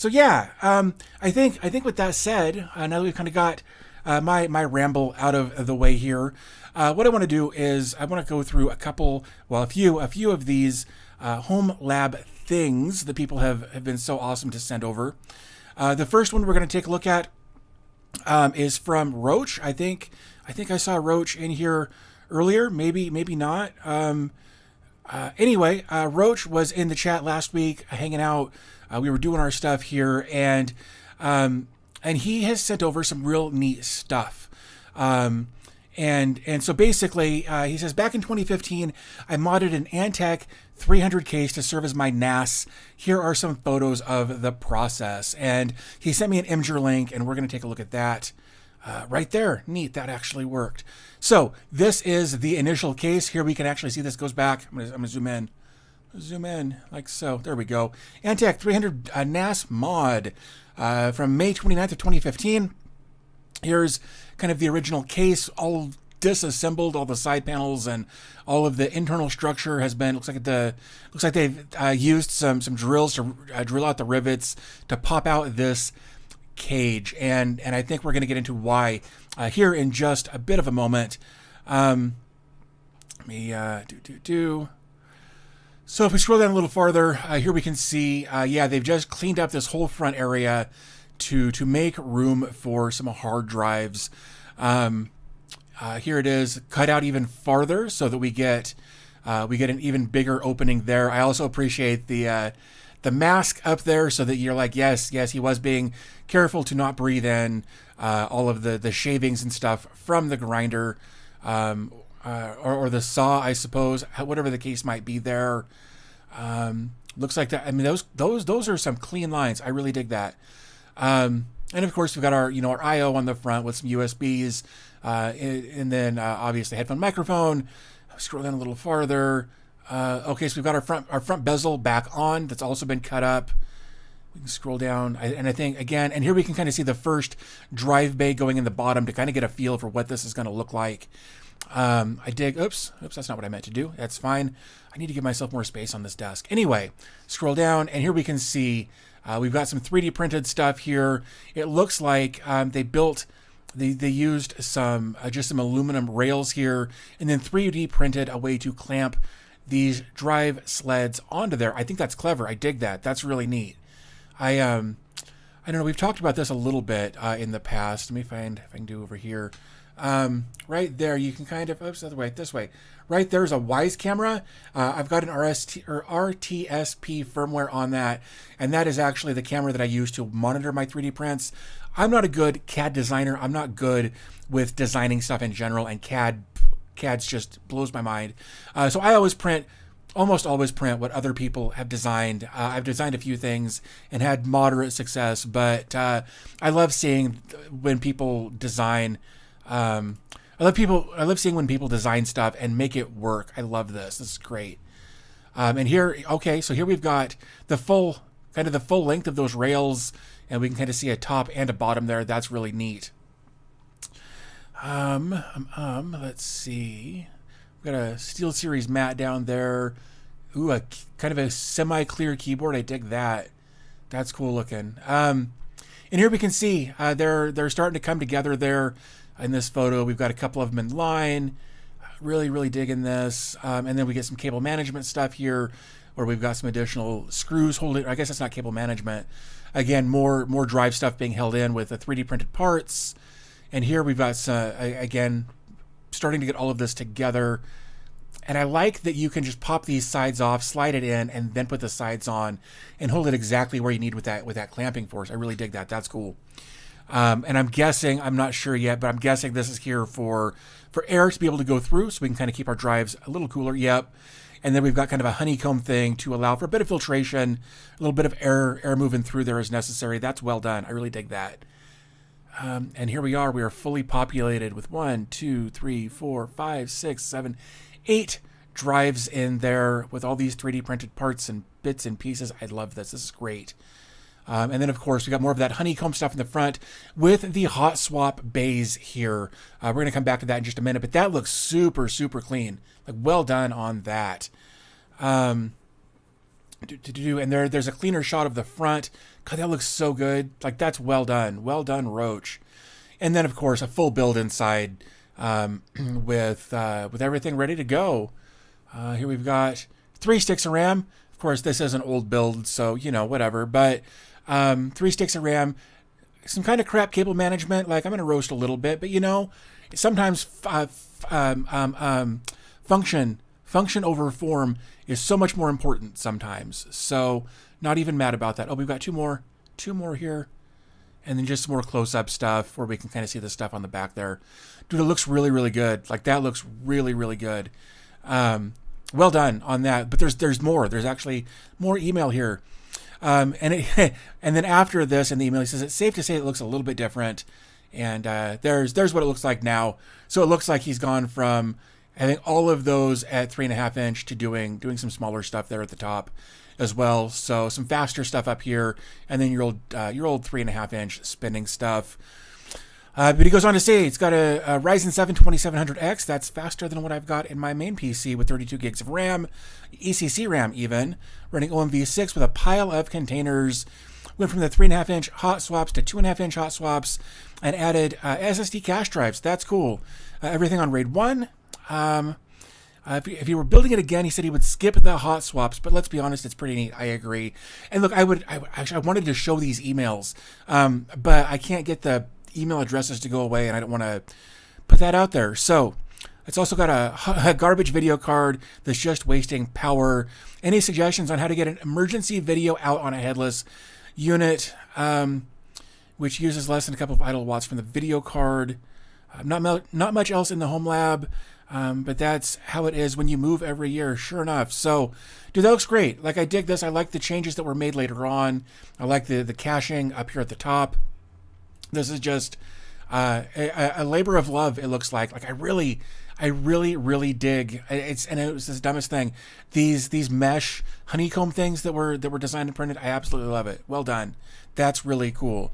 So yeah, I think with that said, now that we've kind of got my ramble out of the way here, what I want to do is I want to go through a few of these home lab things that people have been so awesome to send over. The first one we're going to take a look at is from Roach. I think I saw Roach in here earlier. Maybe not. Anyway, Roach was in the chat last week, hanging out. We were doing our stuff here, and he has sent over some real neat stuff. And so basically, he says, back in 2015, I modded an Antec 300 case to serve as my NAS. Here are some photos of the process. And he sent me an Imgur link, and we're going to take a look at that right there. Neat, that actually worked. So this is the initial case. Here we can actually see this goes back. I'm going to zoom in. Zoom in like so. There we go. Antec 300 NAS mod from May 29th of 2015. Here's kind of the original case, all disassembled, all the side panels and all of the internal structure has been. Looks like they've used some drills to drill out the rivets to pop out this cage, and I think we're going to get into why here in just a bit of a moment. Let me So if we scroll down a little farther, here we can see, they've just cleaned up this whole front area to make room for some hard drives. Here it is, cut out even farther so that we get an even bigger opening there. I also appreciate the mask up there so that you're like, yes, he was being careful to not breathe in all of the shavings and stuff from the grinder, or the saw, I suppose, whatever the case might be there. Looks like that. I mean, those are some clean lines. I really dig that. And of course, we've got our I/O on the front with some USBs, and then obviously headphone microphone. Scroll down a little farther. Okay, so we've got our front bezel back on. That's also been cut up. We can scroll down, and I think again, and here we can kind of see the first drive bay going in the bottom to kind of get a feel for what this is going to look like. I dig. Oops, that's not what I meant to do. That's fine. I need to give myself more space on this desk. Anyway, scroll down, and here we can see we've got some 3D printed stuff here. It looks like they used some just some aluminum rails here, and then 3D printed a way to clamp these drive sleds onto there. I think that's clever. I dig that. That's really neat. I don't know. We've talked about this a little bit in the past. Let me find if I can do over here. Right there, you can kind of, oops, this way. Right there's a Wise camera. I've got an RTSP firmware on that, and that is actually the camera that I use to monitor my 3D prints. I'm not a good CAD designer. I'm not good with designing stuff in general, and CAD's just blows my mind. So I almost always print what other people have designed. I've designed a few things and had moderate success, but I love seeing when people design. I love seeing when people design stuff and make it work. I love this. This is great. And here, okay, so here we've got the full length of those rails, and we can kind of see a top and a bottom there. That's really neat. Let's see. We've got a SteelSeries mat down there. Ooh, a kind of a semi-clear keyboard. I dig that. That's cool looking. And here we can see they're starting to come together there. In this photo, we've got a couple of them in line. Really, really digging this. And then we get some cable management stuff here, where we've got some additional screws holding. I guess that's not cable management. Again, more drive stuff being held in with the 3D printed parts. And here we've got again starting to get all of this together. And I like that you can just pop these sides off, slide it in, and then put the sides on, and hold it exactly where you need with that clamping force. I really dig that. That's cool. And I'm guessing, I'm not sure yet, but I'm guessing this is here for air to be able to go through, so we can kind of keep our drives a little cooler. Yep. And then we've got kind of a honeycomb thing to allow for a bit of filtration, a little bit of air moving through there as necessary. That's well done. I really dig that. And here we are. We are fully populated with 1, 2, 3, 4, 5, 6, 7, 8 drives in there with all these 3D printed parts and bits and pieces. I love this. This is great. And then, of course, we got more of that honeycomb stuff in the front with the hot swap bays here. We're going to come back to that in just a minute, but that looks super, super clean. Like, well done on that. And there's a cleaner shot of the front, God, that looks so good. Like, that's well done. Well done, Roach. And then, of course, a full build inside with everything ready to go. Here we've got 3 sticks of RAM. Of course, this is an old build, so, you know, whatever. But 3 sticks of RAM, some kind of crap cable management. Like, I'm going to roast a little bit, but, you know, sometimes function over form is so much more important sometimes. So, not even mad about that. Oh, we've got two more here. And then just some more close-up stuff where we can kind of see the stuff on the back there. Dude, it looks really, really good. Like, that looks really, really good. Well done on that. But there's more. There's actually more email here. And then after this in the email, he says, it's safe to say it looks a little bit different. And there's what it looks like now. So it looks like he's gone from, I think, all of those at 3.5 inch to doing some smaller stuff there at the top as well. So some faster stuff up here, and then your old 3.5 inch spinning stuff. But he goes on to say it's got a Ryzen 7 2700X. That's faster than what I've got in my main PC with 32 gigs of RAM, ECC RAM even, running OMV6 with a pile of containers. Went from the 3.5 inch hot swaps to 2.5 inch hot swaps, and added SSD cache drives. That's cool. Everything on RAID 1. If you were building it again, he said he would skip the hot swaps, but let's be honest, it's pretty neat. I agree. And look, I wanted to show these emails, but I can't get the email addresses to go away, and I don't want to put that out there. So it's also got a garbage video card that's just wasting power. Any suggestions on how to get an emergency video out on a headless unit, which uses less than a couple of idle watts from the video card? Not much else in the Homelab. But that's how it is when you move every year, sure enough. So, dude, that looks great. Like, I dig this. I like the changes that were made later on. I like the caching up here at the top. This is just a labor of love, it looks like. Like, I really, really dig. It was the dumbest thing. These mesh honeycomb things that were designed and printed, I absolutely love it. Well done. That's really cool.